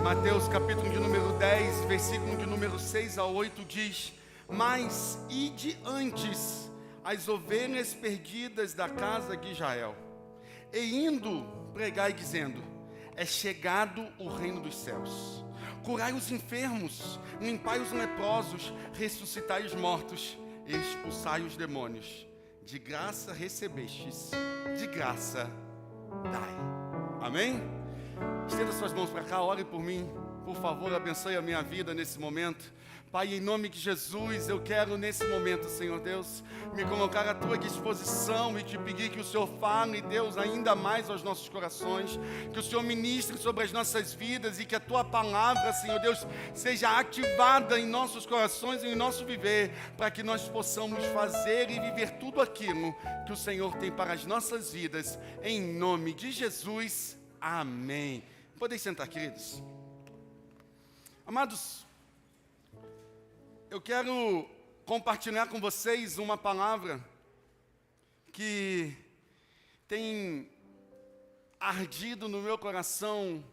Mateus capítulo de número 10, versículo de número 6 a 8 diz: Mas ide antes as ovelhas perdidas da casa de Israel, e indo pregai dizendo: É chegado o reino dos céus. Curai os enfermos, limpai os leprosos, ressuscitai os mortos, e expulsai os demônios. De graça recebestes, de graça dai. Amém? Estenda suas mãos para cá, ore por mim. Por favor, abençoe a minha vida nesse momento. Pai, em nome de Jesus, eu quero nesse momento, Senhor Deus, me colocar à Tua disposição e te pedir que o Senhor fale, Deus, ainda mais aos nossos corações, que o Senhor ministre sobre as nossas vidas e que a Tua palavra, Senhor Deus, seja ativada em nossos corações e em nosso viver, para que nós possamos fazer e viver tudo aquilo que o Senhor tem para as nossas vidas, em nome de Jesus, amém. Podem sentar, queridos. Amados, eu quero compartilhar com vocês uma palavra que tem ardido no meu coração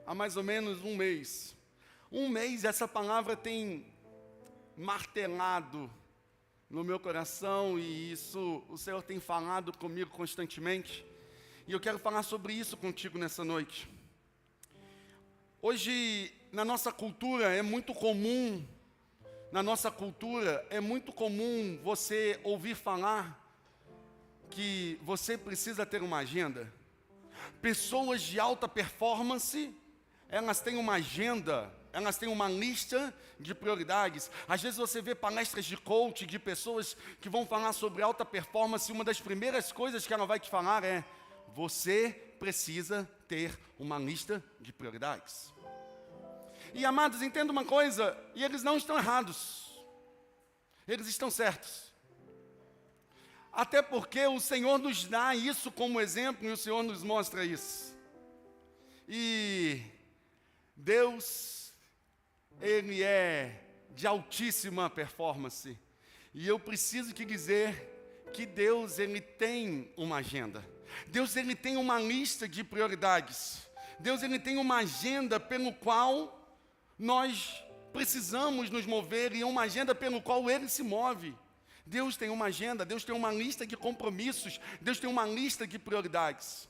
há mais ou menos um mês. Um mês essa palavra tem martelado no meu coração e isso o Senhor tem falado comigo constantemente. E eu quero falar sobre isso contigo nessa noite. Hoje, na nossa cultura, é muito comum você ouvir falar que você precisa ter uma agenda. Pessoas de alta performance, elas têm uma agenda, elas têm uma lista de prioridades. Às vezes você vê palestras de coach, de pessoas que vão falar sobre alta performance, e uma das primeiras coisas que ela vai te falar é: você precisa ter uma lista de prioridades. E amados, entenda uma coisa, e eles não estão errados, eles estão certos. Até porque o Senhor nos dá isso como exemplo e o Senhor nos mostra isso. E Deus, Ele é de altíssima performance. E eu preciso te dizer que Deus, Ele tem uma agenda. Deus, Ele tem uma lista de prioridades. Deus, Ele tem uma agenda pelo qual nós precisamos nos mover e uma agenda pelo qual Ele se move. Deus tem uma agenda, Deus tem uma lista de compromissos, Deus tem uma lista de prioridades.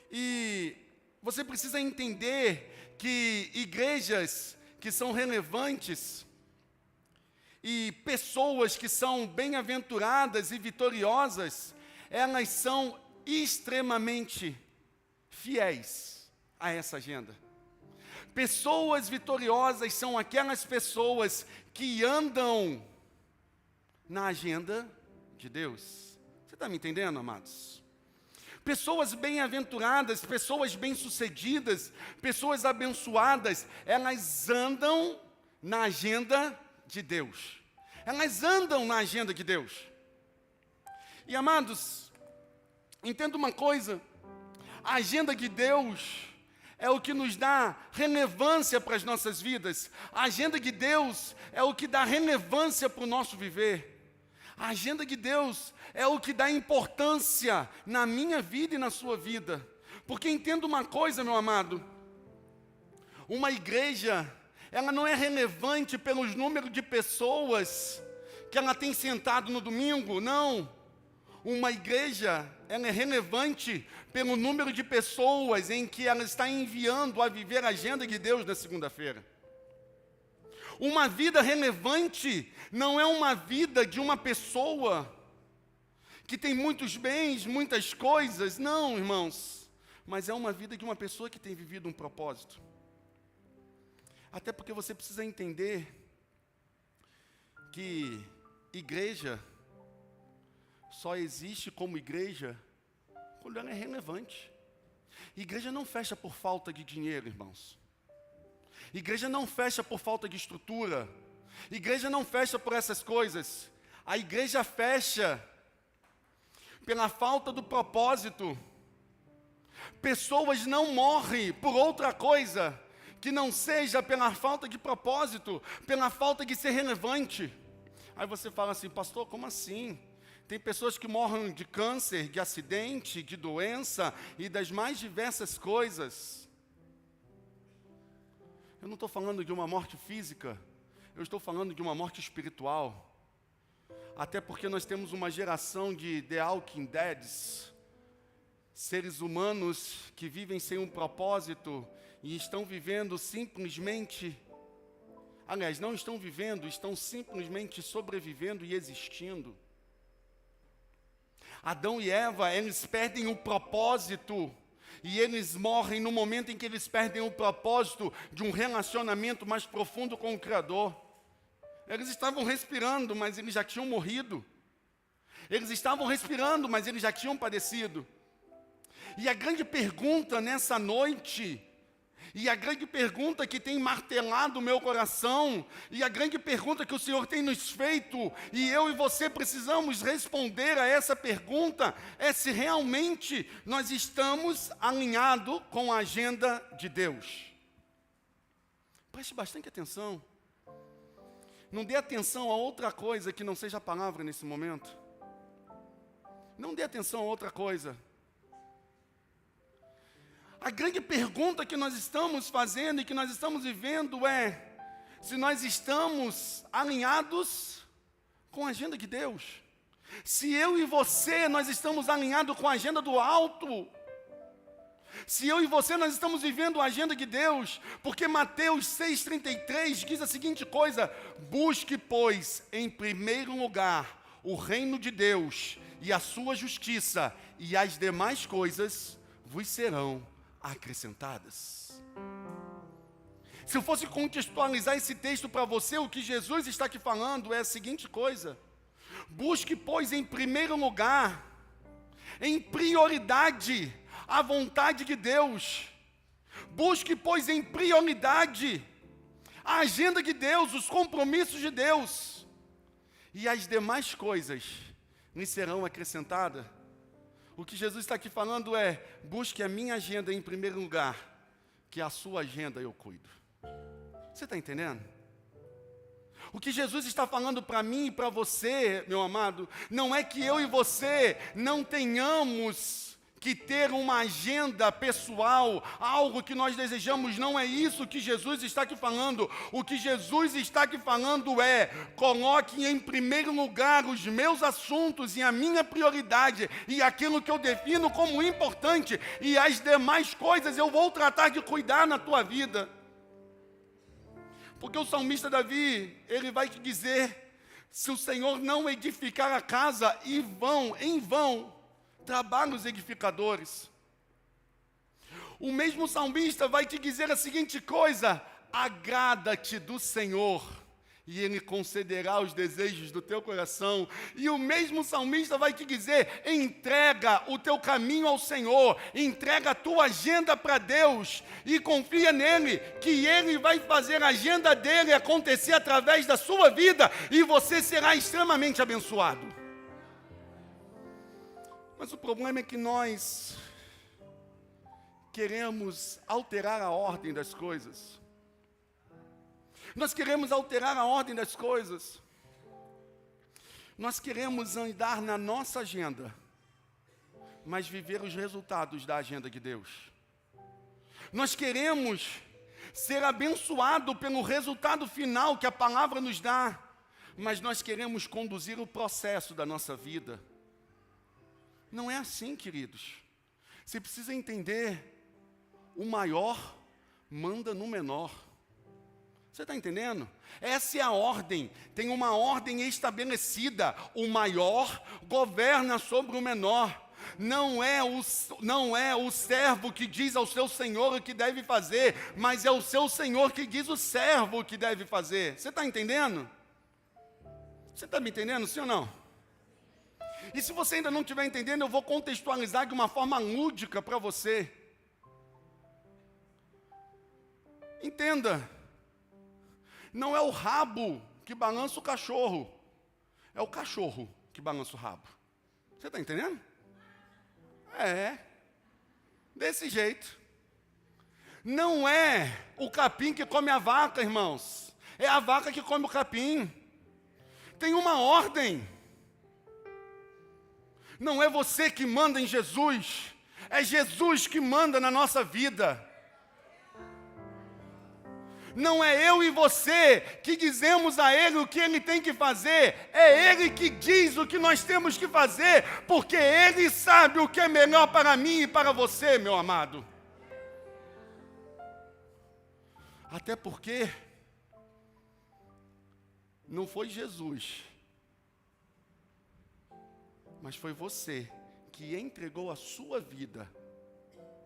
E você precisa entender que igrejas que são relevantes e pessoas que são bem-aventuradas e vitoriosas, elas são extremamente fiéis a essa agenda. Pessoas vitoriosas são aquelas pessoas que andam na agenda de Deus. Você está me entendendo, amados? Pessoas bem-aventuradas, pessoas bem-sucedidas, pessoas abençoadas, elas andam na agenda de Deus. Elas andam na agenda de Deus. E amados, entenda uma coisa: a agenda de Deus é o que nos dá relevância para as nossas vidas. A agenda de Deus é o que dá relevância para o nosso viver. A agenda de Deus é o que dá importância na minha vida e na sua vida. Porque entenda uma coisa, meu amado: uma igreja, ela não é relevante pelos números de pessoas que ela tem sentado no domingo, não. Uma igreja, ela é relevante pelo número de pessoas em que ela está enviando a viver a agenda de Deus na segunda-feira. Uma vida relevante não é uma vida de uma pessoa que tem muitos bens, muitas coisas, não, irmãos. Mas é uma vida de uma pessoa que tem vivido um propósito. Até porque você precisa entender que igreja só existe como igreja quando ela é relevante. Igreja não fecha por falta de dinheiro, irmãos. Igreja não fecha por falta de estrutura. Igreja não fecha por essas coisas. A igreja fecha pela falta do propósito. Pessoas não morrem por outra coisa que não seja pela falta de propósito, pela falta de ser relevante. Aí você fala assim: pastor, como assim? Tem pessoas que morrem de câncer, de acidente, de doença e das mais diversas coisas. Eu não estou falando de uma morte física, eu estou falando de uma morte espiritual. Até porque nós temos uma geração de The Walking Deads, seres humanos que vivem sem um propósito e estão vivendo simplesmente, aliás, não estão vivendo, estão simplesmente sobrevivendo e existindo. Adão e Eva, eles perdem o propósito e eles morrem no momento em que eles perdem o propósito de um relacionamento mais profundo com o Criador. Eles estavam respirando, mas eles já tinham morrido. Eles estavam respirando, mas eles já tinham padecido. E a grande pergunta nessa noite, e a grande pergunta que tem martelado o meu coração, e a grande pergunta que o Senhor tem nos feito, e eu e você precisamos responder a essa pergunta, é se realmente nós estamos alinhados com a agenda de Deus. Preste bastante atenção. Não dê atenção a outra coisa que não seja a palavra nesse momento. Não dê atenção a outra coisa. A grande pergunta que nós estamos fazendo e que nós estamos vivendo é se nós estamos alinhados com a agenda de Deus. Se eu e você, nós estamos alinhados com a agenda do alto. Se eu e você, nós estamos vivendo a agenda de Deus, porque Mateus 6,33 diz a seguinte coisa: busque, pois, em primeiro lugar o reino de Deus e a sua justiça, e as demais coisas vos serão acrescentadas. Se eu fosse contextualizar esse texto para você, o que Jesus está aqui falando é a seguinte coisa: busque, pois, em primeiro lugar, em prioridade, a vontade de Deus. Busque, pois, em prioridade a agenda de Deus, os compromissos de Deus, e as demais coisas lhe serão acrescentadas. O que Jesus está aqui falando é: busque a minha agenda em primeiro lugar, que a sua agenda eu cuido. Você está entendendo? O que Jesus está falando para mim e para você, meu amado, não é que eu e você não tenhamos que ter uma agenda pessoal, algo que nós desejamos. Não é isso que Jesus está aqui falando. O que Jesus está aqui falando é: coloque em primeiro lugar os meus assuntos e a minha prioridade e aquilo que eu defino como importante, e as demais coisas eu vou tratar de cuidar na tua vida. Porque o salmista Davi, ele vai te dizer: se o Senhor não edificar a casa, em vão trabalham os edificadores. O mesmo salmista vai te dizer a seguinte coisa: agrada-te do Senhor, e Ele concederá os desejos do teu coração. E o mesmo salmista vai te dizer: entrega o teu caminho ao Senhor, entrega a tua agenda para Deus, e confia nele, que Ele vai fazer a agenda dele acontecer através da sua vida, e você será extremamente abençoado. Mas o problema é que nós queremos alterar a ordem das coisas. Nós queremos alterar a ordem das coisas. Nós queremos andar na nossa agenda, mas viver os resultados da agenda de Deus. Nós queremos ser abençoados pelo resultado final que a palavra nos dá, mas nós queremos conduzir o processo da nossa vida. Não é assim, queridos. Você precisa entender: o maior manda no menor. Você está entendendo? Essa é a ordem. Tem uma ordem estabelecida. O maior governa sobre o menor. Não é o servo que diz ao seu senhor o que deve fazer, mas é o seu senhor que diz ao servo o que deve fazer. Você está entendendo? Você está me entendendo, sim ou não? E se você ainda não estiver entendendo, eu vou contextualizar de uma forma lúdica para você. Entenda: não é o rabo que balança o cachorro, é o cachorro que balança o rabo. Você está entendendo? É, desse jeito. Não é o capim que come a vaca, irmãos, é a vaca que come o capim. Tem uma ordem. Não é você que manda em Jesus, é Jesus que manda na nossa vida. Não é eu e você que dizemos a Ele o que Ele tem que fazer. É Ele que diz o que nós temos que fazer, porque Ele sabe o que é melhor para mim e para você, meu amado. Até porque não foi Jesus, mas foi você que entregou a sua vida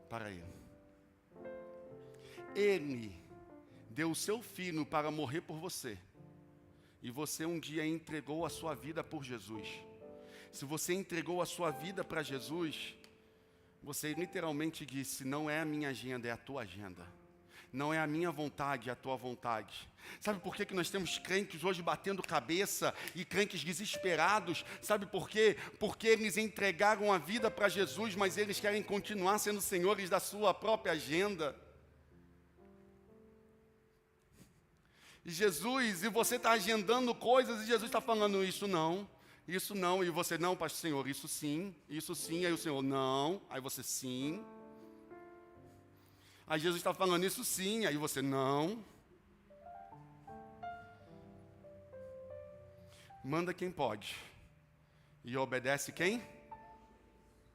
para Ele. Ele deu o seu filho para morrer por você. E você um dia entregou a sua vida por Jesus. Se você entregou a sua vida para Jesus, você literalmente disse: não é a minha agenda, é a tua agenda. Não é a minha vontade, é a tua vontade. Sabe por que nós temos crentes hoje batendo cabeça e crentes desesperados? Sabe por quê? Porque eles entregaram a vida para Jesus, mas eles querem continuar sendo senhores da sua própria agenda. E Jesus, e você está agendando coisas, e Jesus está falando: isso não, e você: não, pastor Senhor, isso sim, aí o Senhor: não, aí você: sim. Aí Jesus está falando: isso sim, aí você: não. Manda quem pode, e obedece quem?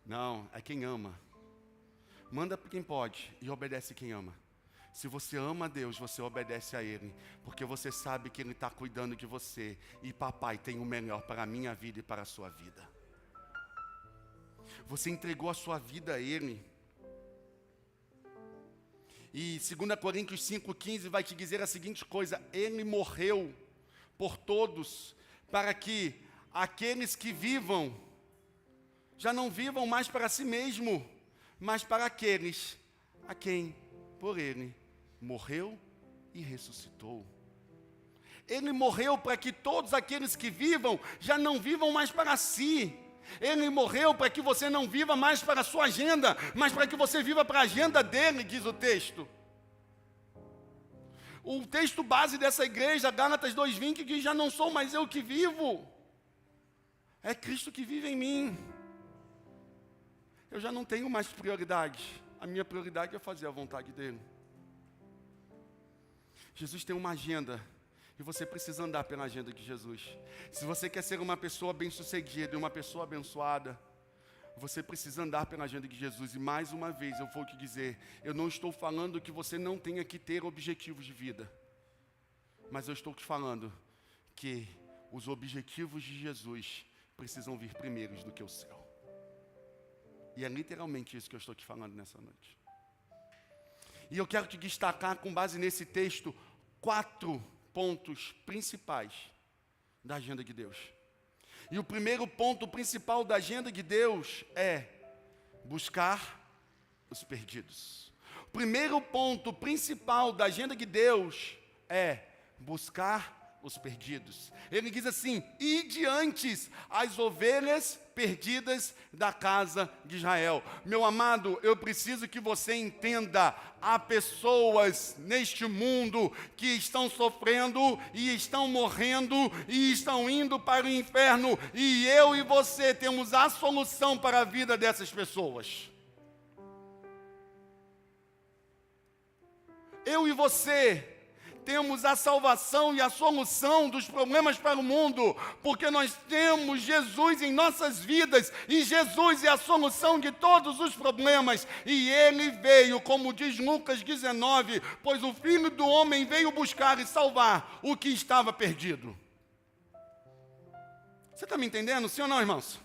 Não, é quem ama. Manda quem pode, e obedece quem ama. Se você ama a Deus, você obedece a Ele, porque você sabe que Ele está cuidando de você, e papai tem o melhor para a minha vida e para a sua vida. Você entregou a sua vida a Ele. E 2 Coríntios 5,15 vai te dizer a seguinte coisa: Ele morreu por todos, para que aqueles que vivam, já não vivam mais para si mesmo, mas para aqueles a quem, por Ele, morreu e ressuscitou. Ele morreu para que todos aqueles que vivam, já não vivam mais para si. Ele morreu para que você não viva mais para a sua agenda, mas para que você viva para a agenda dele, diz o texto. O texto base dessa igreja, Gálatas 2,20, diz: já não sou mais eu que vivo, é Cristo que vive em mim. Eu já não tenho mais prioridade, a minha prioridade é fazer a vontade dele. Jesus tem uma agenda, e você precisa andar pela agenda de Jesus. Se você quer ser uma pessoa bem-sucedida, uma pessoa abençoada, você precisa andar pela agenda de Jesus. E mais uma vez eu vou te dizer, eu não estou falando que você não tenha que ter objetivos de vida, mas eu estou te falando que os objetivos de Jesus precisam vir primeiros do que o céu. E é literalmente isso que eu estou te falando nessa noite. E eu quero te destacar, com base nesse texto, 4 pontos principais da agenda de Deus. E o primeiro ponto principal da agenda de Deus é buscar os perdidos. O primeiro ponto principal da agenda de Deus é buscar os perdidos. Ele diz assim: ide antes as ovelhas perdidas da casa de Israel. Meu amado, eu preciso que você entenda: há pessoas neste mundo que estão sofrendo e estão morrendo e estão indo para o inferno, e eu e você temos a solução para a vida dessas pessoas. Eu e você temos a salvação e a solução dos problemas para o mundo, porque nós temos Jesus em nossas vidas, e Jesus é a solução de todos os problemas, e Ele veio, como diz Lucas 19, pois o Filho do Homem veio buscar e salvar o que estava perdido. Você está me entendendo, sim ou não, irmãos?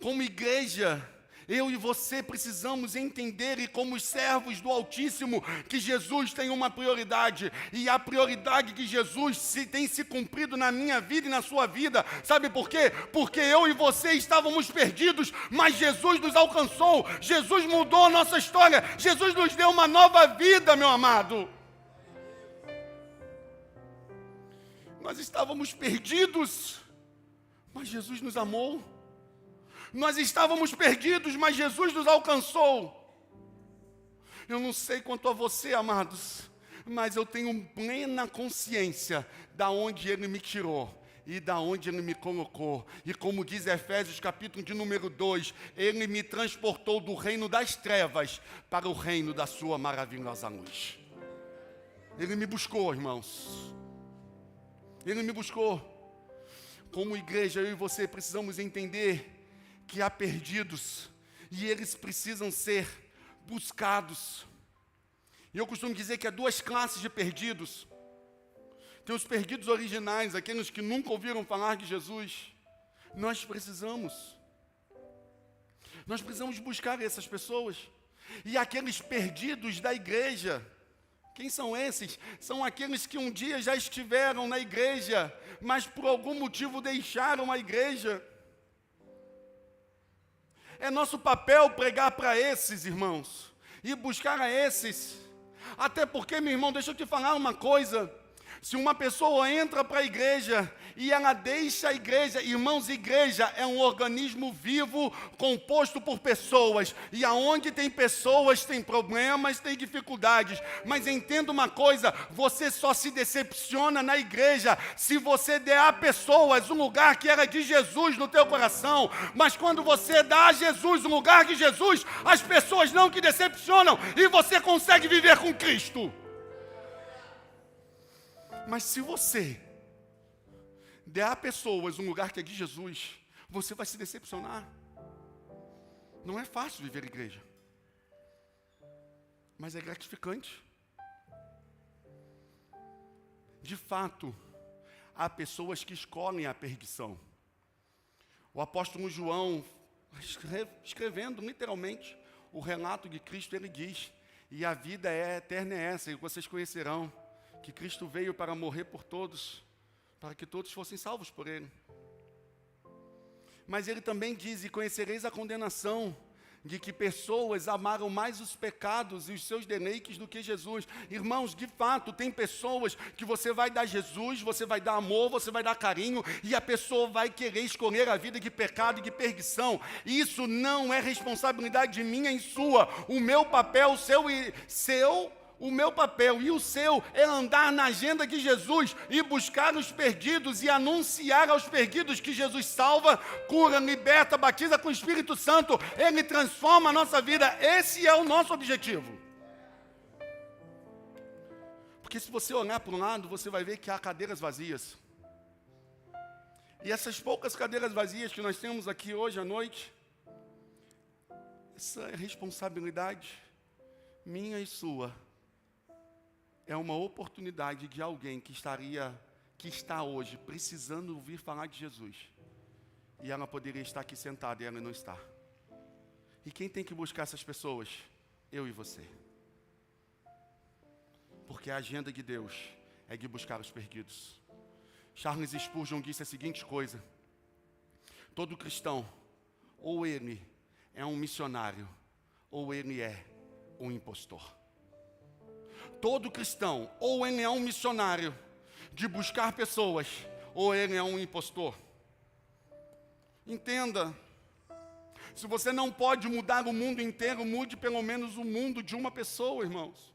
Como igreja, eu e você precisamos entender, e como servos do Altíssimo, que Jesus tem uma prioridade, e a prioridade de Jesus tem se cumprido na minha vida e na sua vida. Sabe por quê? Porque eu e você estávamos perdidos, mas Jesus nos alcançou, Jesus mudou a nossa história, Jesus nos deu uma nova vida, meu amado. Nós estávamos perdidos, mas Jesus nos amou. Nós estávamos perdidos, mas Jesus nos alcançou. Eu não sei quanto a você, amados, mas eu tenho plena consciência da onde Ele me tirou e da onde Ele me colocou. E como diz Efésios capítulo de número 2, Ele me transportou do reino das trevas para o reino da sua maravilhosa luz. Ele me buscou, irmãos. Ele me buscou. Como igreja, eu e você precisamos entender que há perdidos e eles precisam ser buscados. E eu costumo dizer que há duas classes de perdidos. Tem os perdidos originais, aqueles que nunca ouviram falar de Jesus. Nós precisamos buscar essas pessoas. E aqueles perdidos da igreja, quem são esses? São aqueles que um dia já estiveram na igreja, mas por algum motivo deixaram a igreja. É nosso papel pregar para esses, irmãos, e buscar a esses. Até porque, meu irmão, deixa eu te falar uma coisa. Se uma pessoa entra para a igreja e ela deixa a igreja, irmãos, igreja é um organismo vivo composto por pessoas. E aonde tem pessoas, tem problemas, tem dificuldades. Mas entenda uma coisa, você só se decepciona na igreja se você der a pessoas um lugar que era de Jesus no teu coração. Mas quando você dá a Jesus um lugar de Jesus, as pessoas não te decepcionam e você consegue viver com Cristo. Mas se você der a pessoas um lugar que é de Jesus, você vai se decepcionar. Não é fácil viver igreja, mas é gratificante. De fato, há pessoas que escolhem a perdição. O apóstolo João, escrevendo literalmente o relato de Cristo, ele diz: e a vida eterna é essa, e vocês conhecerão que Cristo veio para morrer por todos, para que todos fossem salvos por Ele. Mas Ele também diz: e conhecereis a condenação, de que pessoas amaram mais os pecados e os seus deleites do que Jesus. Irmãos, de fato, tem pessoas que você vai dar Jesus, você vai dar amor, você vai dar carinho, e a pessoa vai querer escolher a vida de pecado e de perdição. Isso não é responsabilidade minha e sua. O meu papel, o meu papel e o seu é andar na agenda de Jesus e buscar os perdidos e anunciar aos perdidos que Jesus salva, cura, liberta, batiza com o Espírito Santo. Ele transforma a nossa vida. Esse é o nosso objetivo. Porque se você olhar para um lado, você vai ver que há cadeiras vazias. E essas poucas cadeiras vazias que nós temos aqui hoje à noite, essa é responsabilidade minha e sua. É uma oportunidade de alguém que está hoje precisando ouvir falar de Jesus. E ela poderia estar aqui sentada e ela não está. E quem tem que buscar essas pessoas? Eu e você. Porque a agenda de Deus é de buscar os perdidos. Charles Spurgeon disse a seguinte coisa: todo cristão, ou ele é um missionário, ou ele é um impostor. Todo cristão, ou ele é um missionário de buscar pessoas, ou ele é um impostor. Entenda, se você não pode mudar o mundo inteiro, mude pelo menos o mundo de uma pessoa, irmãos.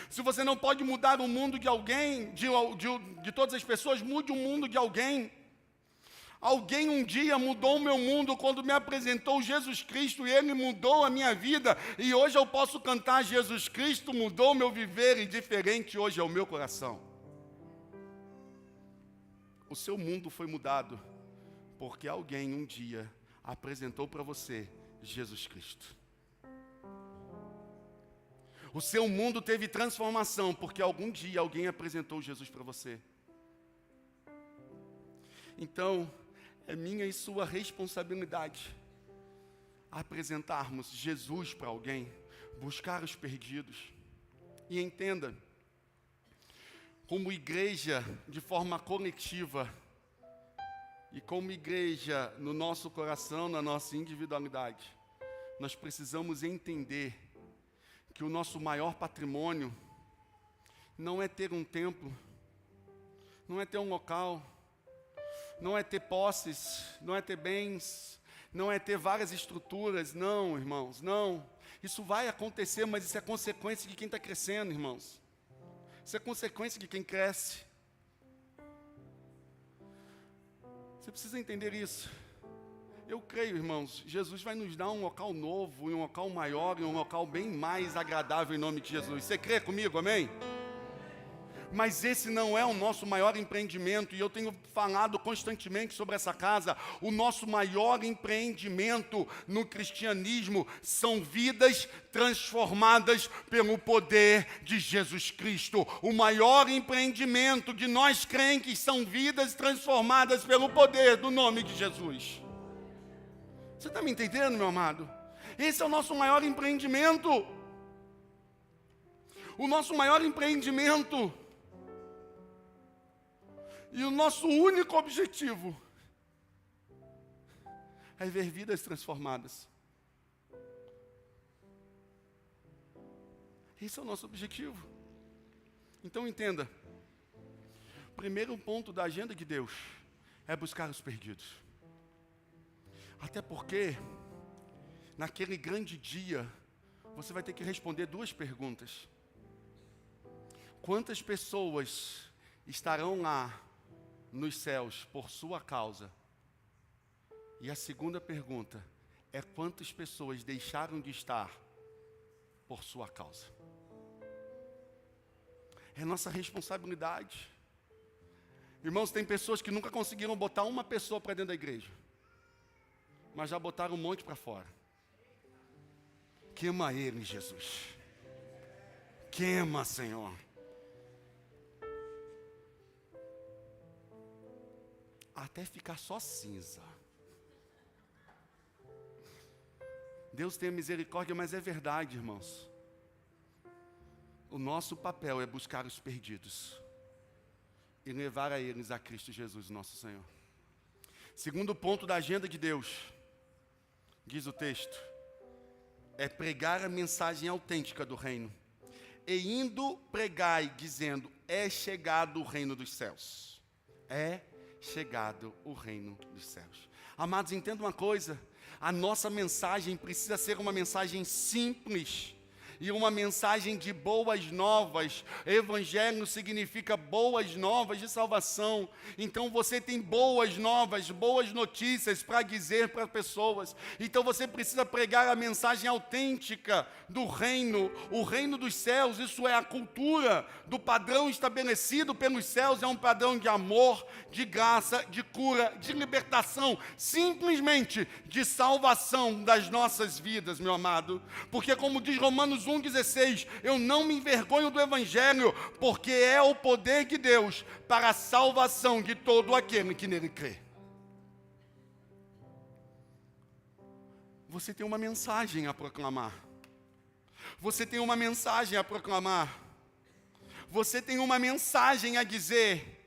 Se você não pode mudar o mundo de alguém, de todas as pessoas, mude o mundo de alguém. Alguém um dia mudou o meu mundo quando me apresentou Jesus Cristo, e Ele mudou a minha vida, e hoje eu posso cantar: Jesus Cristo mudou o meu viver, e diferente hoje é o meu coração. O seu mundo foi mudado porque alguém um dia apresentou para você Jesus Cristo. O seu mundo teve transformação porque algum dia alguém apresentou Jesus para você. Então, é minha e sua responsabilidade apresentarmos Jesus para alguém, buscar os perdidos. E entenda, como igreja de forma coletiva e como igreja no nosso coração, na nossa individualidade, nós precisamos entender que o nosso maior patrimônio não é ter um templo, não é ter um local, não é ter posses, não é ter bens, não é ter várias estruturas. Não, irmãos, não. Isso vai acontecer, mas isso é consequência de quem está crescendo, irmãos. Isso é consequência de quem cresce. Você precisa entender isso. Eu creio, irmãos, Jesus vai nos dar um local novo, e um local maior, e um local bem mais agradável em nome de Jesus. Você crê comigo, amém? Mas esse não é o nosso maior empreendimento, e eu tenho falado constantemente sobre essa casa. O nosso maior empreendimento no cristianismo são vidas transformadas pelo poder de Jesus Cristo. O maior empreendimento de nós crentes são vidas transformadas pelo poder do nome de Jesus. Você está me entendendo, meu amado? Esse é o nosso maior empreendimento. O nosso maior empreendimento. E o nosso único objetivo é ver vidas transformadas. Esse é o nosso objetivo. Então entenda, o primeiro ponto da agenda de Deus é buscar os perdidos. Até porque, naquele grande dia, você vai ter que responder duas perguntas. Quantas pessoas estarão lá nos céus por sua causa? E a segunda pergunta é: quantas pessoas deixaram de estar por sua causa? É nossa responsabilidade. Irmãos, tem pessoas que nunca conseguiram botar uma pessoa para dentro da igreja, mas já botaram um monte para fora. Queima ele, Jesus. Queima, Senhor. Até ficar só cinza. Deus tenha misericórdia, mas é verdade, irmãos. O nosso papel é buscar os perdidos e levar a eles a Cristo Jesus, nosso Senhor. Segundo ponto da agenda de Deus, diz o texto, é pregar a mensagem autêntica do reino. E indo pregai, dizendo, é chegado o reino dos céus. É chegado o reino dos céus. Amados, entenda uma coisa, a nossa mensagem precisa ser uma mensagem simples e uma mensagem de boas novas. Evangelho significa boas novas de salvação. Então você tem boas novas, boas notícias para dizer para pessoas. Então você precisa pregar a mensagem autêntica do reino, o reino dos céus. Isso é a cultura do padrão estabelecido pelos céus, é um padrão de amor, de graça, de cura, de libertação, simplesmente de salvação das nossas vidas, meu amado. Porque como diz Romanos 1,16, eu não me envergonho do Evangelho, porque é o poder de Deus para a salvação de todo aquele que nele crê. Você tem uma mensagem a proclamar. Você tem uma mensagem a proclamar. Você tem uma mensagem a dizer.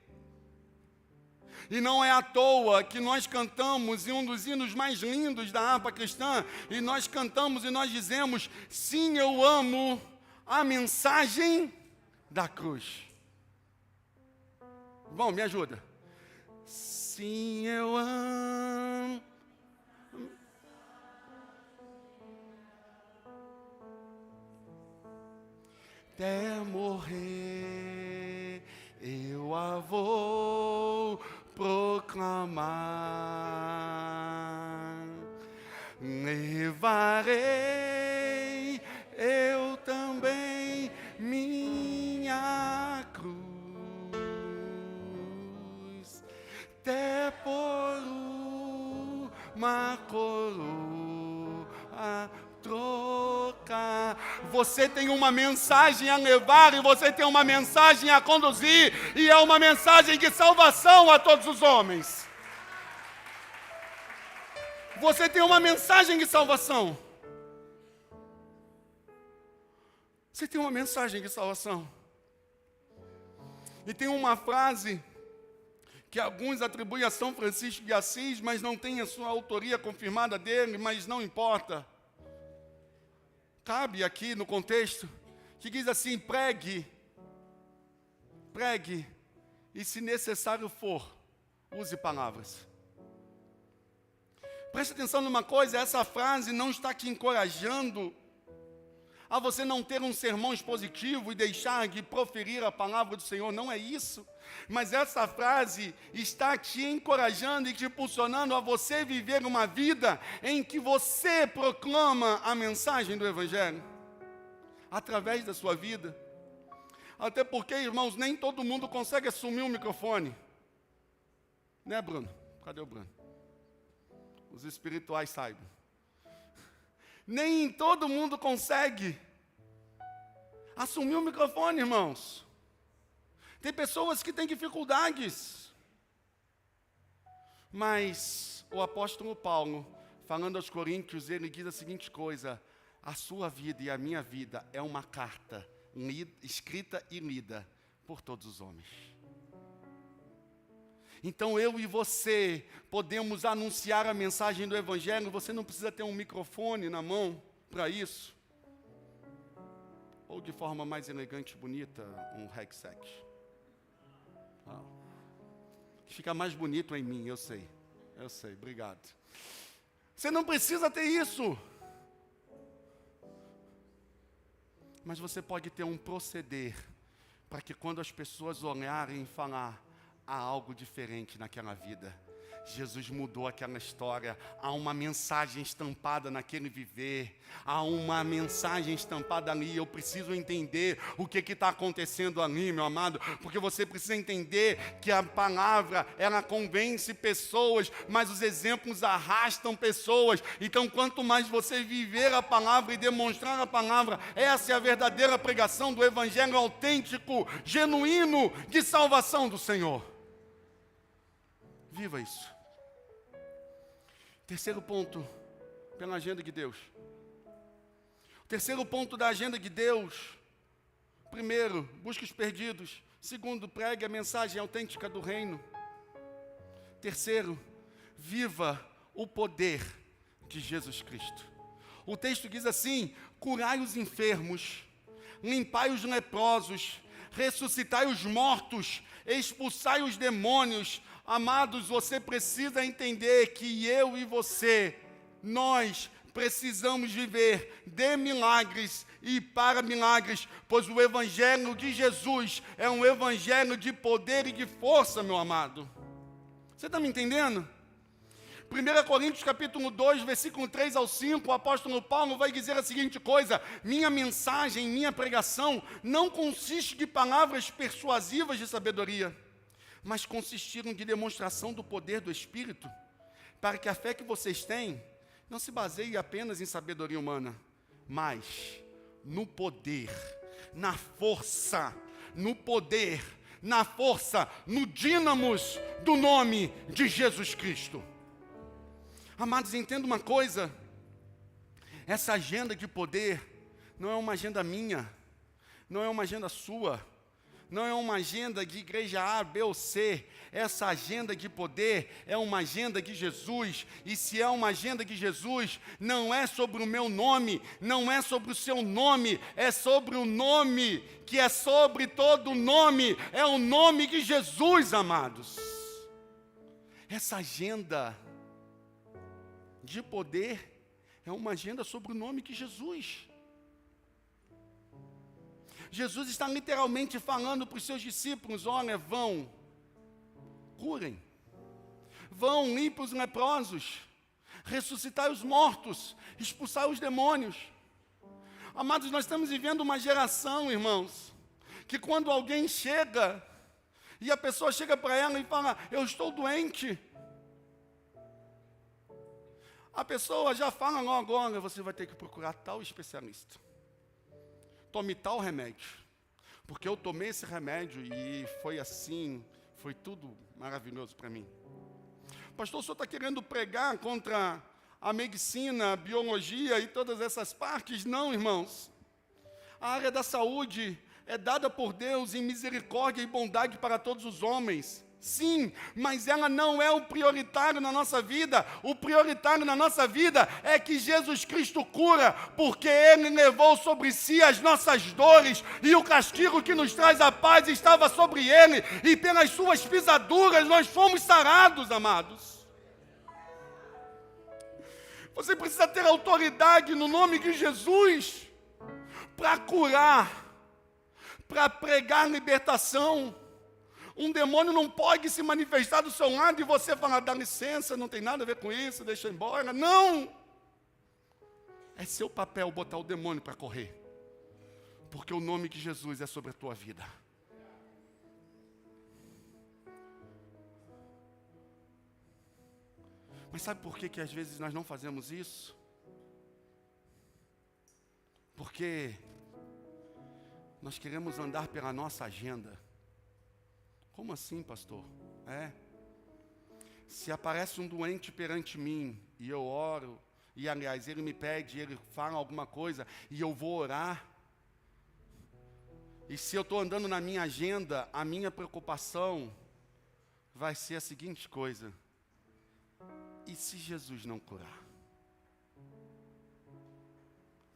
E não é à toa que nós cantamos em um dos hinos mais lindos da harpa cristã, e nós cantamos e nós dizemos, sim, eu amo a mensagem da cruz. Bom, me ajuda. Sim, eu amo. Até morrer, eu a vou proclamar. Levarei eu também minha cruz, até por uma coroa trocar. Você tem uma mensagem a levar e você tem uma mensagem a conduzir, e é uma mensagem de salvação a todos os homens. Você tem uma mensagem de salvação. Você tem uma mensagem de salvação. E tem uma frase que alguns atribuem a São Francisco de Assis, mas não tem a sua autoria confirmada dele, mas não importa. Cabe aqui no contexto, que diz assim, pregue, e se necessário for, use palavras. Preste atenção numa coisa, essa frase não está te encorajando a você não ter um sermão expositivo e deixar de proferir a palavra do Senhor, não é isso. Mas essa frase está te encorajando e te impulsionando a você viver uma vida em que você proclama a mensagem do Evangelho, através da sua vida, Até porque, irmãos, nem todo mundo consegue assumir um microfone. Né, Bruno? Cadê o Bruno? Os espirituais saibam. Nem todo mundo consegue assumir o microfone, irmãos. Tem pessoas que têm dificuldades. Mas o apóstolo Paulo, falando aos Coríntios, ele diz a seguinte coisa: a sua vida e a minha vida é uma carta escrita e lida por todos os homens. Então eu e você podemos anunciar a mensagem do Evangelho. Você não precisa ter um microfone na mão para isso. Ou de forma mais elegante e bonita, um headset. Fica mais bonito em mim, eu sei, obrigado. Você não precisa ter isso. Mas você pode ter um proceder, para que quando as pessoas olharem e falar, há algo diferente naquela vida. Jesus mudou aquela história, há uma mensagem estampada naquele viver, há uma mensagem estampada ali. Eu preciso entender o que está acontecendo ali, meu amado, porque você precisa entender que a palavra, ela convence pessoas, mas os exemplos arrastam pessoas. Então, quanto mais você viver a palavra e demonstrar a palavra, essa é a verdadeira pregação do Evangelho autêntico, genuíno, de salvação do Senhor. Viva isso. Terceiro ponto, pela agenda de Deus. O terceiro ponto da agenda de Deus: primeiro, busque os perdidos. Segundo, pregue a mensagem autêntica do reino. Terceiro, viva o poder de Jesus Cristo. O texto diz assim: curai os enfermos, limpai os leprosos, ressuscitai os mortos, expulsai os demônios. Amados, você precisa entender que eu e você, nós precisamos viver de milagres e para milagres, pois o Evangelho de Jesus é um Evangelho de poder e de força, meu amado. Você está me entendendo? 1 Coríntios capítulo 2, versículo 3 ao 5, o apóstolo Paulo vai dizer a seguinte coisa: minha mensagem, minha pregação não consiste de palavras persuasivas de sabedoria, mas consistiram de demonstração do poder do Espírito, para que a fé que vocês têm não se baseie apenas em sabedoria humana, mas no poder, na força, no poder, na força, no dínamos do nome de Jesus Cristo. Amados, entenda uma coisa: essa agenda de poder não é uma agenda minha, não é uma agenda sua, não é uma agenda de igreja A, B ou C. Essa agenda de poder é uma agenda de Jesus. E se é uma agenda de Jesus, não é sobre o meu nome, não é sobre o seu nome, é sobre o nome que é sobre todo nome, é o nome de Jesus, amados. Essa agenda de poder é uma agenda sobre o nome de Jesus. Jesus está literalmente falando para os seus discípulos: olha, vão, curem, vão, limpem os leprosos, ressuscitai os mortos, expulsai os demônios. Amados, nós estamos vivendo uma geração, irmãos, que quando alguém chega, e a pessoa chega para ela e fala: eu estou doente, a pessoa já fala logo: olha, você vai ter que procurar tal especialista. Tome tal remédio, porque eu tomei esse remédio e foi assim, foi tudo maravilhoso para mim. Pastor, o senhor está querendo pregar contra a medicina, a biologia e todas essas partes? Não, irmãos. A área da saúde é dada por Deus em misericórdia e bondade para todos os homens. Sim, mas ela não é o prioritário na nossa vida. O prioritário na nossa vida é que Jesus Cristo cura, porque Ele levou sobre si as nossas dores, e o castigo que nos traz a paz estava sobre Ele, e pelas suas pisaduras nós fomos sarados, amados. Você precisa ter autoridade no nome de Jesus para curar, para pregar libertação. Um demônio não pode se manifestar do seu lado e você falar: dá licença, não tem nada a ver com isso, deixa eu ir embora. Não! É seu papel botar o demônio para correr. Porque o nome de Jesus é sobre a tua vida. Mas sabe por que às vezes nós não fazemos isso? Porque nós queremos andar pela nossa agenda. Como assim, pastor? Se aparece um doente perante mim, e eu oro, e aliás, ele me pede, ele fala alguma coisa, e eu vou orar, e se eu estou andando na minha agenda, a minha preocupação vai ser a seguinte coisa: e se Jesus não curar?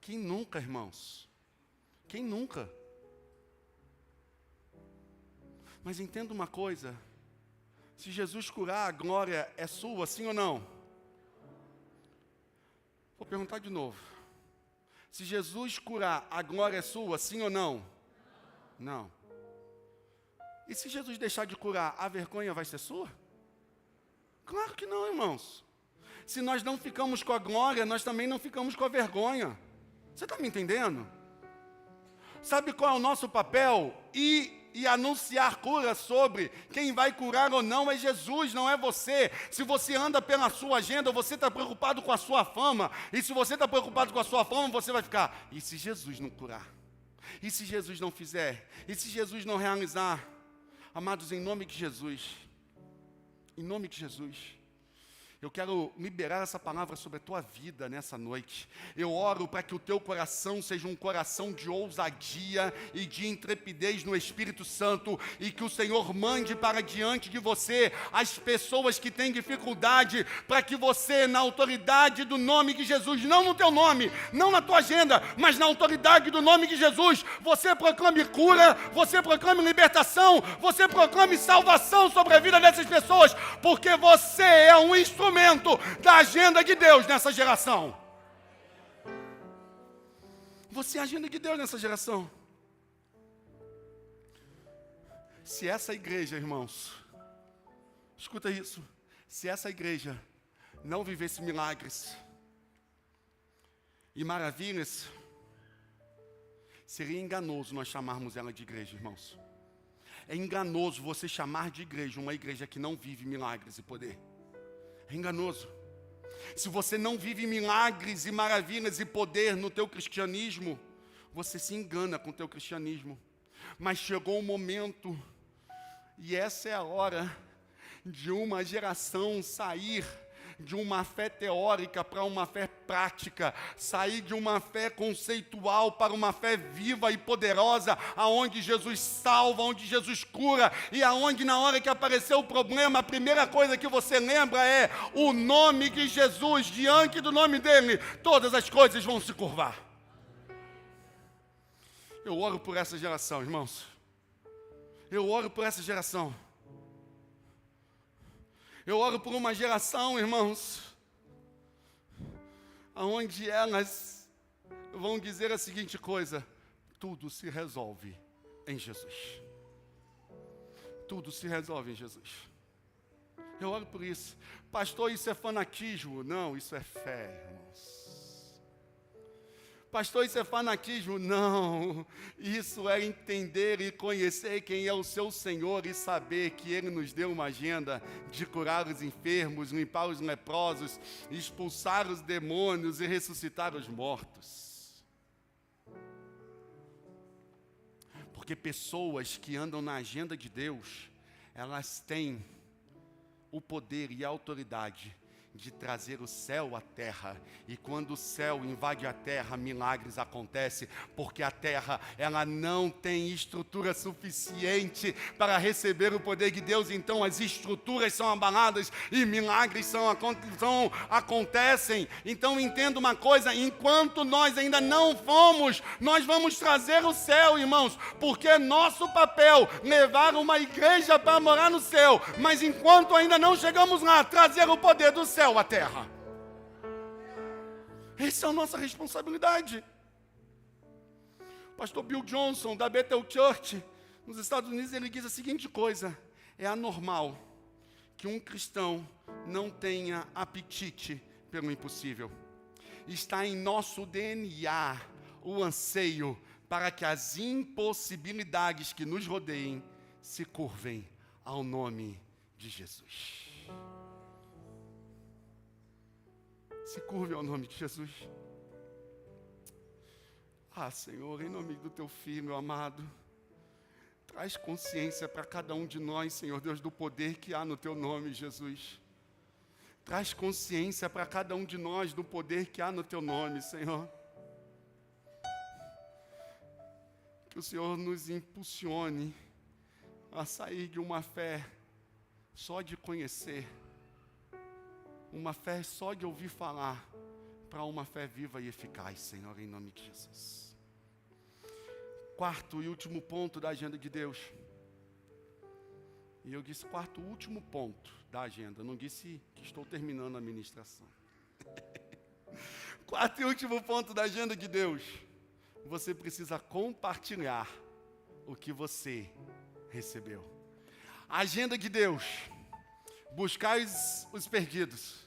Quem nunca, irmãos? Quem nunca? Mas entenda uma coisa: se Jesus curar, a glória é sua, sim ou não? Vou perguntar de novo. Se Jesus curar, a glória é sua, sim ou não? Não. E se Jesus deixar de curar, a vergonha vai ser sua? Claro que não, irmãos. Se nós não ficamos com a glória, nós também não ficamos com a vergonha. Você está me entendendo? Sabe qual é o nosso papel? E anunciar cura sobre quem vai curar ou não é Jesus, não é você. Se você anda pela sua agenda, você está preocupado com a sua fama. E se você está preocupado com a sua fama, você vai ficar: e se Jesus não curar? E se Jesus não fizer? E se Jesus não realizar? Amados, em nome de Jesus, eu quero liberar essa palavra sobre a tua vida nessa noite. Eu oro para que o teu coração seja um coração de ousadia e de intrepidez no Espírito Santo, e que o Senhor mande para diante de você as pessoas que têm dificuldade, para que você, na autoridade do nome de Jesus, não no teu nome, não na tua agenda, mas na autoridade do nome de Jesus, você proclame cura, você proclame libertação, você proclame salvação sobre a vida dessas pessoas, porque você é um instrumento da agenda de Deus nessa geração. Você é a agenda de Deus nessa geração. Se essa igreja, irmãos, escuta isso, se essa igreja não vivesse milagres e maravilhas, seria enganoso nós chamarmos ela de igreja, irmãos. É enganoso você chamar de igreja uma igreja que não vive milagres e poder. É enganoso. Se você não vive milagres e maravilhas e poder no teu cristianismo, você se engana com o teu cristianismo. Mas chegou o momento, e essa é a hora, de uma geração sair de uma fé teórica para uma fé prática, sair de uma fé conceitual para uma fé viva e poderosa, aonde Jesus salva, onde Jesus cura, e aonde na hora que apareceu o problema, a primeira coisa que você lembra é o nome de Jesus. Diante do nome dele, todas as coisas vão se curvar. Eu oro por essa geração, irmãos. Eu oro por essa geração. Eu oro por uma geração, irmãos, onde elas vão dizer a seguinte coisa: tudo se resolve em Jesus. Tudo se resolve em Jesus. Eu oro por isso. Pastor, isso é fanatismo? Não, isso é fé, irmãos. Pastor, isso é fanatismo? Não, isso é entender e conhecer quem é o seu Senhor e saber que Ele nos deu uma agenda de curar os enfermos, limpar os leprosos, expulsar os demônios e ressuscitar os mortos. Porque pessoas que andam na agenda de Deus, elas têm o poder e a autoridade de trazer o céu à terra, e quando o céu invade a terra, milagres acontecem, porque a terra, ela não tem estrutura suficiente para receber o poder de Deus, então as estruturas são abaladas, e milagres acontecem. Então entenda uma coisa, enquanto nós ainda não fomos, nós vamos trazer o céu, irmãos, porque é nosso papel levar uma igreja para morar no céu, mas enquanto ainda não chegamos lá, trazer o poder do céu à terra. Essa é a nossa responsabilidade. Pastor Bill Johnson, da Bethel Church, nos Estados Unidos, ele diz a seguinte coisa: é anormal que um cristão não tenha apetite pelo impossível. Está em nosso DNA o anseio para que as impossibilidades que nos rodeiem se curvem ao nome de Jesus. Se curve ao nome de Jesus. Senhor, em nome do teu Filho, meu amado, traz consciência para cada um de nós, Senhor Deus, do poder que há no teu nome, Jesus. Traz consciência para cada um de nós do poder que há no teu nome, Senhor. Que o Senhor nos impulsione a sair de uma fé só de conhecer, uma fé só de ouvir falar, para uma fé viva e eficaz, Senhor, em nome de Jesus. Quarto e último ponto da agenda de Deus. E eu disse quarto e último ponto da agenda, não disse que estou terminando a ministração. Quarto e último ponto da agenda de Deus. Você precisa compartilhar o que você recebeu. A agenda de Deus: buscai os perdidos,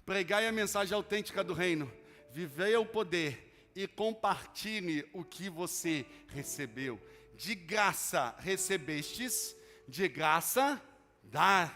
pregai a mensagem autêntica do reino, vivei o poder e compartilhe o que você recebeu. De graça recebestes, de graça dá.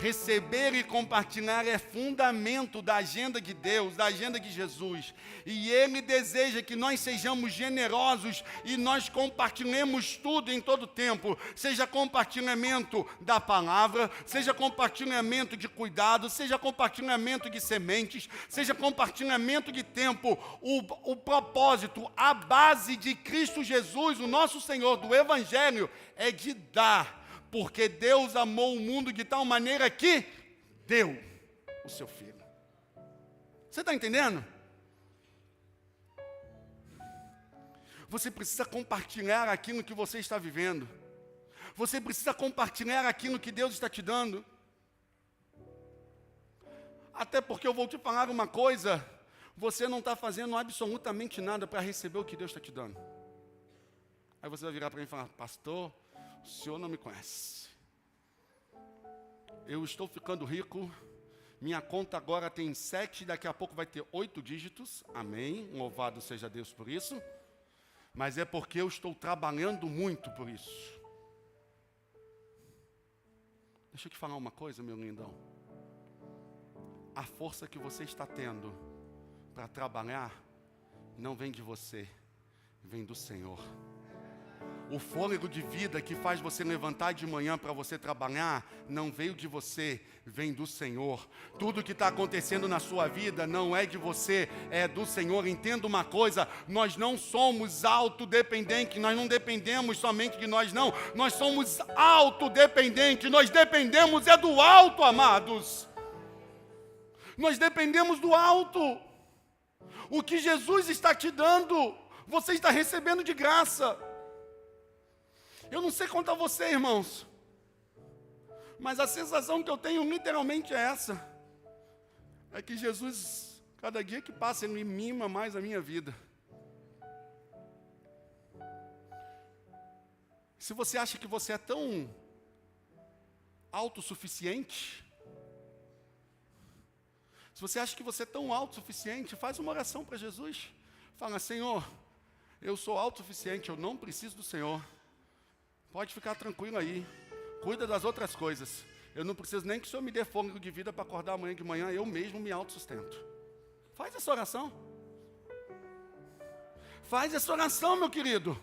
Receber e compartilhar é fundamento da agenda de Deus, da agenda de Jesus. E Ele deseja que nós sejamos generosos e nós compartilhemos tudo em todo tempo. Seja compartilhamento da palavra, seja compartilhamento de cuidado, seja compartilhamento de sementes, seja compartilhamento de tempo. O propósito, a base de Cristo Jesus, o nosso Senhor, do Evangelho, é de dar. Porque Deus amou o mundo de tal maneira que deu o seu Filho. Você está entendendo? Você precisa compartilhar aquilo que você está vivendo. Você precisa compartilhar aquilo que Deus está te dando. Até porque eu vou te falar uma coisa: você não está fazendo absolutamente nada para receber o que Deus está te dando. Aí você vai virar para mim e falar: pastor, o senhor não me conhece. Eu estou ficando rico. Minha conta agora tem 7, daqui a pouco vai ter 8 dígitos. Amém. Louvado seja Deus por isso. Mas é porque eu estou trabalhando muito por isso. Deixa eu te falar uma coisa, meu lindão. A força que você está tendo para trabalhar não vem de você, vem do Senhor. O fôlego de vida que faz você levantar de manhã para você trabalhar, não veio de você, vem do Senhor. Tudo que está acontecendo na sua vida não é de você, é do Senhor. Entenda uma coisa: nós não somos autodependentes, nós não dependemos somente de nós, não. Nós somos autodependentes, nós dependemos é do alto, amados. Nós dependemos do alto. O que Jesus está te dando, você está recebendo de graça. Eu não sei quanto a você, irmãos, mas a sensação que eu tenho literalmente é essa. É que Jesus, cada dia que passa, Ele mima mais a minha vida. Se você acha que você é tão autossuficiente, se você acha que você é tão autossuficiente, faz uma oração para Jesus. Fala: Senhor, eu sou autossuficiente, eu não preciso do Senhor. Pode ficar tranquilo aí. Cuida das outras coisas. Eu não preciso nem que o Senhor me dê fôlego de vida para acordar amanhã de manhã. Eu mesmo me autossustento. Faz essa oração. Faz essa oração, meu querido.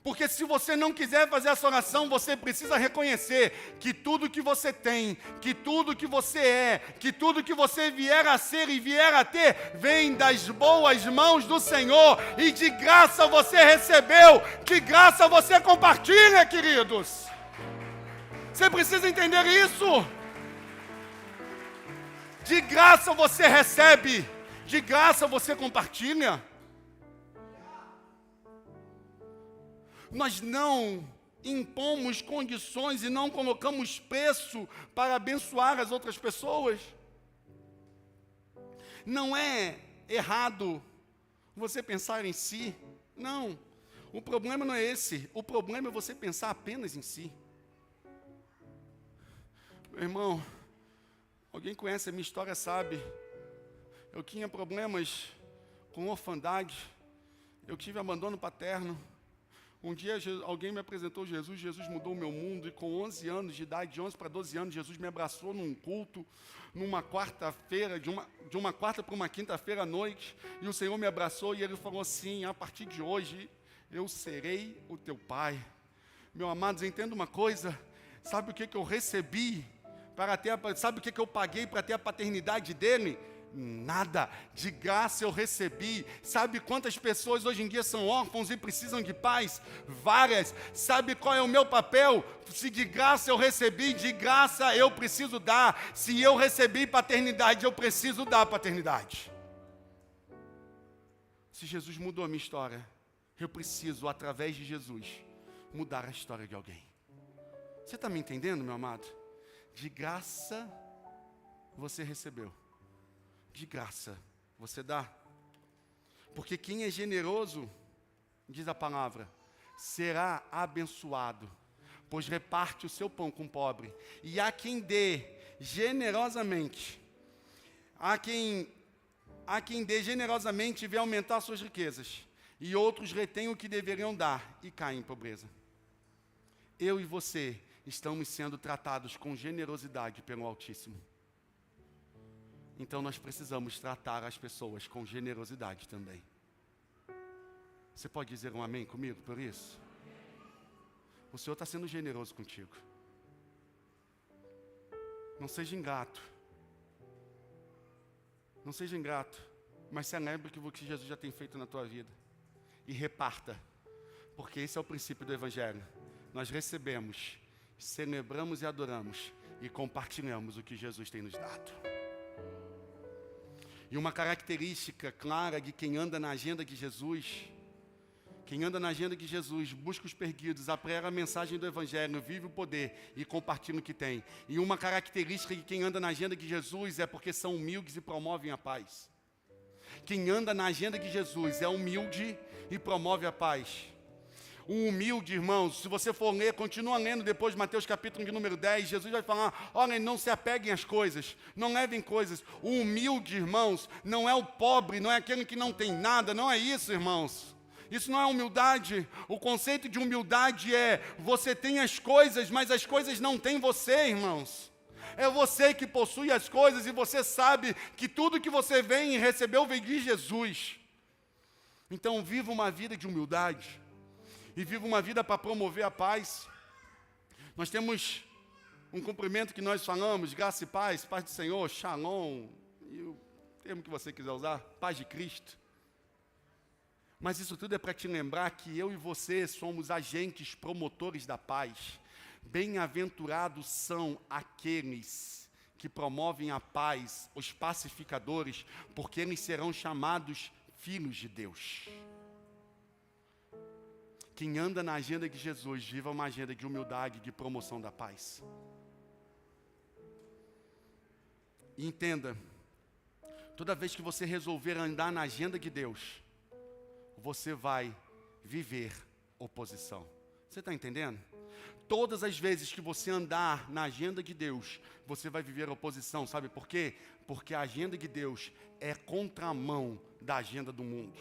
Porque se você não quiser fazer essa oração, você precisa reconhecer que tudo que você tem, que tudo que você é, que tudo que você vier a ser e vier a ter, vem das boas mãos do Senhor. E de graça você recebeu, de graça você compartilha, queridos. Você precisa entender isso. De graça você recebe, de graça você compartilha. Nós não impomos condições e não colocamos preço para abençoar as outras pessoas. Não é errado você pensar em si. Não. O problema não é esse. O problema é você pensar apenas em si. Meu irmão, alguém conhece a minha história, sabe. Eu tinha problemas com orfandade. Eu tive abandono paterno. Um dia alguém me apresentou Jesus, Jesus mudou o meu mundo, e com 11 anos de idade, de 11 para 12 anos, Jesus me abraçou num culto, numa quarta-feira, de uma quarta para uma quinta-feira à noite, e o Senhor me abraçou e Ele falou assim: a partir de hoje, eu serei o teu pai. Meu amados, entenda uma coisa, sabe o que eu recebi, sabe o que eu paguei para ter a paternidade dEle? Nada, de graça eu recebi. Sabe quantas pessoas hoje em dia são órfãos e precisam de pais? Várias. Sabe qual é o meu papel? Se de graça eu recebi, de graça eu preciso dar. Se eu recebi paternidade, eu preciso dar paternidade. Se Jesus mudou a minha história, eu preciso, através de Jesus, mudar a história de alguém. Você está me entendendo, meu amado? De graça você recebeu. De graça, você dá. Porque quem é generoso, diz a palavra, será abençoado, pois reparte o seu pão com o pobre. E há quem dê generosamente, há quem dê generosamente e vê aumentar suas riquezas, e outros retêm o que deveriam dar e caem em pobreza. Eu e você estamos sendo tratados com generosidade pelo Altíssimo. Então nós precisamos tratar as pessoas com generosidade também. Você pode dizer um amém comigo por isso? O Senhor está sendo generoso contigo. Não seja ingrato. Não seja ingrato, mas celebre o que Jesus já tem feito na tua vida. E reparta, porque esse é o princípio do Evangelho. Nós recebemos, celebramos e adoramos e compartilhamos o que Jesus tem nos dado. E uma característica clara de quem anda na agenda de Jesus, busca os perdidos, aprega a mensagem do Evangelho, vive o poder e compartilha o que tem. E uma característica de quem anda na agenda de Jesus é porque são humildes e promovem a paz. Quem anda na agenda de Jesus é humilde e promove a paz. O humilde, irmãos, se você for ler, continua lendo depois de Mateus capítulo de número 10, Jesus vai falar: olhem, não se apeguem às coisas, não levem coisas. O humilde, irmãos, não é o pobre, não é aquele que não tem nada, não é isso, irmãos. Isso não é humildade. O conceito de humildade é: você tem as coisas, mas as coisas não têm você, irmãos. É você que possui as coisas e você sabe que tudo que você vem e recebeu vem de Jesus. Então, viva uma vida de humildade. E viva uma vida para promover a paz. Nós temos um cumprimento que nós falamos, graça e paz, paz do Senhor, shalom, e o termo que você quiser usar, paz de Cristo. Mas isso tudo é para te lembrar que eu e você somos agentes promotores da paz. Bem-aventurados são aqueles que promovem a paz, os pacificadores, porque eles serão chamados filhos de Deus. Quem anda na agenda de Jesus, viva uma agenda de humildade, de promoção da paz. E entenda, toda vez que você resolver andar na agenda de Deus, você vai viver oposição. Você está entendendo? Todas as vezes que você andar na agenda de Deus, você vai viver oposição. Sabe por quê? Porque a agenda de Deus é contramão da agenda do mundo.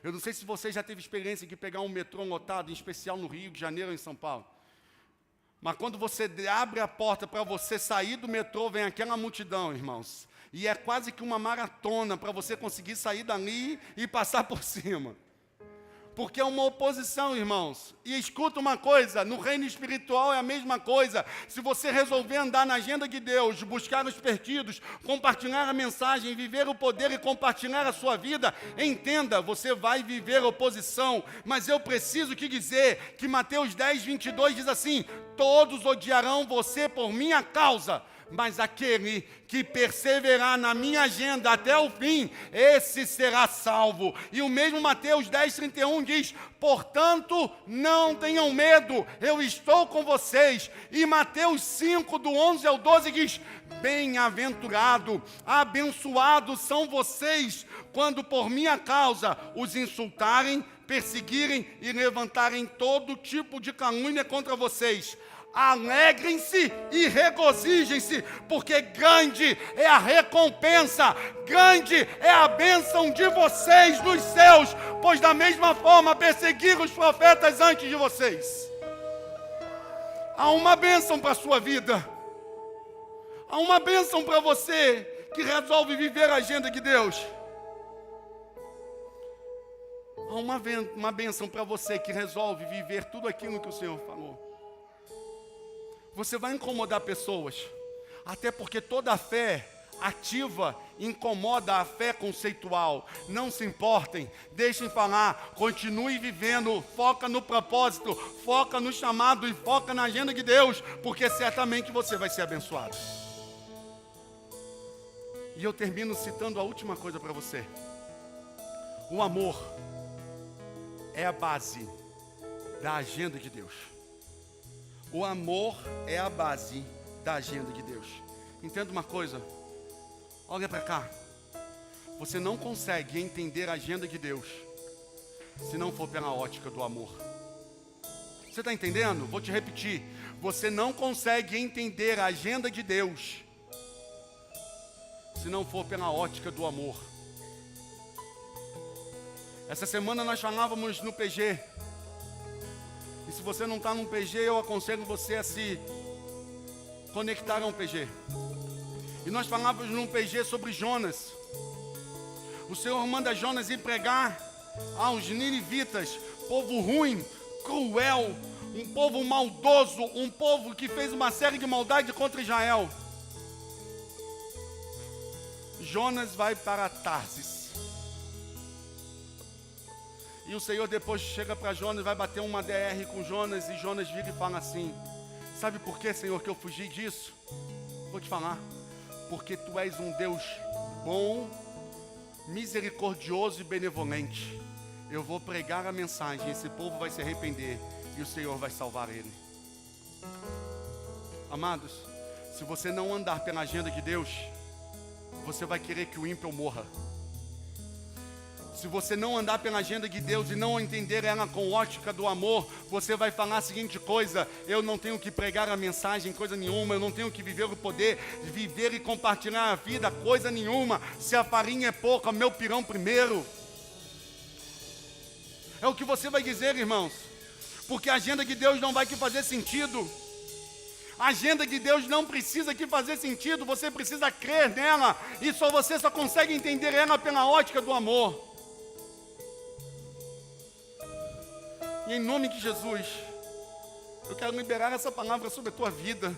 Eu não sei se você já teve experiência de pegar um metrô lotado, em especial no Rio de Janeiro ou em São Paulo. Mas quando você abre a porta para você sair do metrô, vem aquela multidão, irmãos. E é quase que uma maratona para você conseguir sair dali e passar por cima. Porque é uma oposição, irmãos. E escuta uma coisa, no reino espiritual é a mesma coisa. Se você resolver andar na agenda de Deus, buscar os perdidos, compartilhar a mensagem, viver o poder e compartilhar a sua vida, entenda, você vai viver oposição. Mas eu preciso te dizer que Mateus 10, 22 diz assim: todos odiarão você por minha causa, mas aquele que perseverar na minha agenda até o fim, esse será salvo. E o mesmo Mateus 10, 31 diz: portanto, não tenham medo, eu estou com vocês. E Mateus 5, do 11 ao 12 diz: bem-aventurado, abençoados são vocês, quando por minha causa os insultarem, perseguirem e levantarem todo tipo de calúnia contra vocês. alegrem-se e regozijem-se, porque grande é a recompensa, grande é a bênção de vocês nos céus, pois da mesma forma perseguiram os profetas antes de vocês. Há uma bênção para a sua vida, há uma bênção para você que resolve viver a agenda de Deus. Há uma bênção para você que resolve viver tudo aquilo que o Senhor falou. Você vai incomodar pessoas, até porque toda a fé ativa incomoda a fé conceitual. Não se importem, deixem falar, continue vivendo, foca no propósito, foca no chamado e foca na agenda de Deus, porque certamente você vai ser abençoado. E eu termino citando a última coisa para você. O amor é a base da agenda de Deus. O amor é a base da agenda de Deus. Entenda uma coisa, olha para cá. Você não consegue entender a agenda de Deus se não for pela ótica do amor. Você está entendendo? Vou te repetir. Você não consegue entender a agenda de Deus se não for pela ótica do amor. Essa semana nós falávamos no PG. E se você não está num PG, eu aconselho você a se conectar a um PG. E nós falávamos num PG sobre Jonas. O Senhor manda Jonas ir pregar aos ninivitas, povo ruim, cruel, um povo maldoso, um povo que fez uma série de maldades contra Israel. Jonas vai para Tarsis. E o Senhor depois chega para Jonas, vai bater uma DR com Jonas, e Jonas vira e fala assim: sabe por que, Senhor, que eu fugi disso? Vou te falar. Porque tu és um Deus bom, misericordioso e benevolente. Eu vou pregar a mensagem, esse povo vai se arrepender e o Senhor vai salvar ele. Amados, se você não andar pela agenda de Deus, você vai querer que o ímpio morra. Se você não andar pela agenda de Deus e não entender ela com ótica do amor, você vai falar a seguinte coisa: eu não tenho que pregar a mensagem coisa nenhuma, eu não tenho que viver o poder, viver e compartilhar a vida coisa nenhuma. Se a farinha é pouca, meu pirão primeiro. É o que você vai dizer, irmãos, porque a agenda de Deus não vai te fazer sentido. A agenda de Deus não precisa te fazer sentido, você precisa crer nela, e você só consegue entender ela pela ótica do amor. E em nome de Jesus, eu quero liberar essa palavra sobre a tua vida.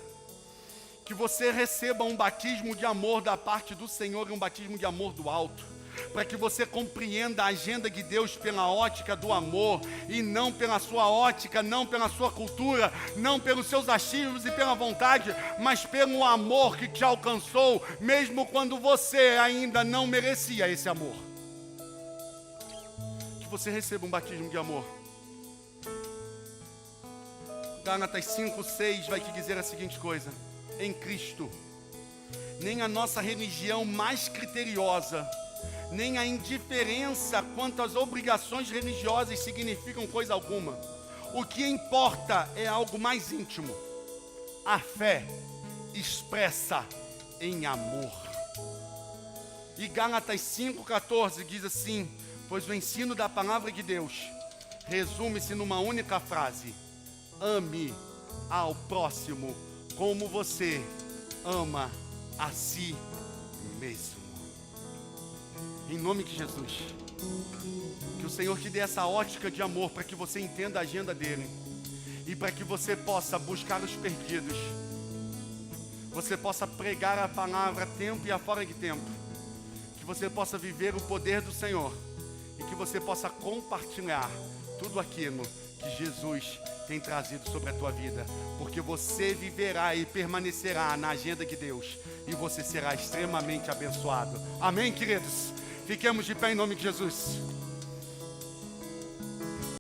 Que você receba um batismo de amor da parte do Senhor e um batismo de amor do alto. Para que você compreenda a agenda de Deus pela ótica do amor e não pela sua ótica, não pela sua cultura, não pelos seus achismos e pela vontade, mas pelo amor que te alcançou, mesmo quando você ainda não merecia esse amor. Que você receba um batismo de amor. Gálatas 5:6 vai te dizer a seguinte coisa: em Cristo, nem a nossa religião mais criteriosa, nem a indiferença quanto às obrigações religiosas significam coisa alguma. O que importa é algo mais íntimo: a fé expressa em amor. E Gálatas 5:14 diz assim: pois o ensino da palavra de Deus resume-se numa única frase: ame ao próximo como você ama a si mesmo. Em nome de Jesus, que o Senhor te dê essa ótica de amor para que você entenda a agenda dele e para que você possa buscar os perdidos, você possa pregar a palavra a tempo e a fora de tempo, que você possa viver o poder do Senhor e que você possa compartilhar tudo aquilo que Jesus tem trazido sobre a tua vida, porque você viverá e permanecerá na agenda de Deus e você será extremamente abençoado. Amém, queridos? Fiquemos de pé em nome de Jesus.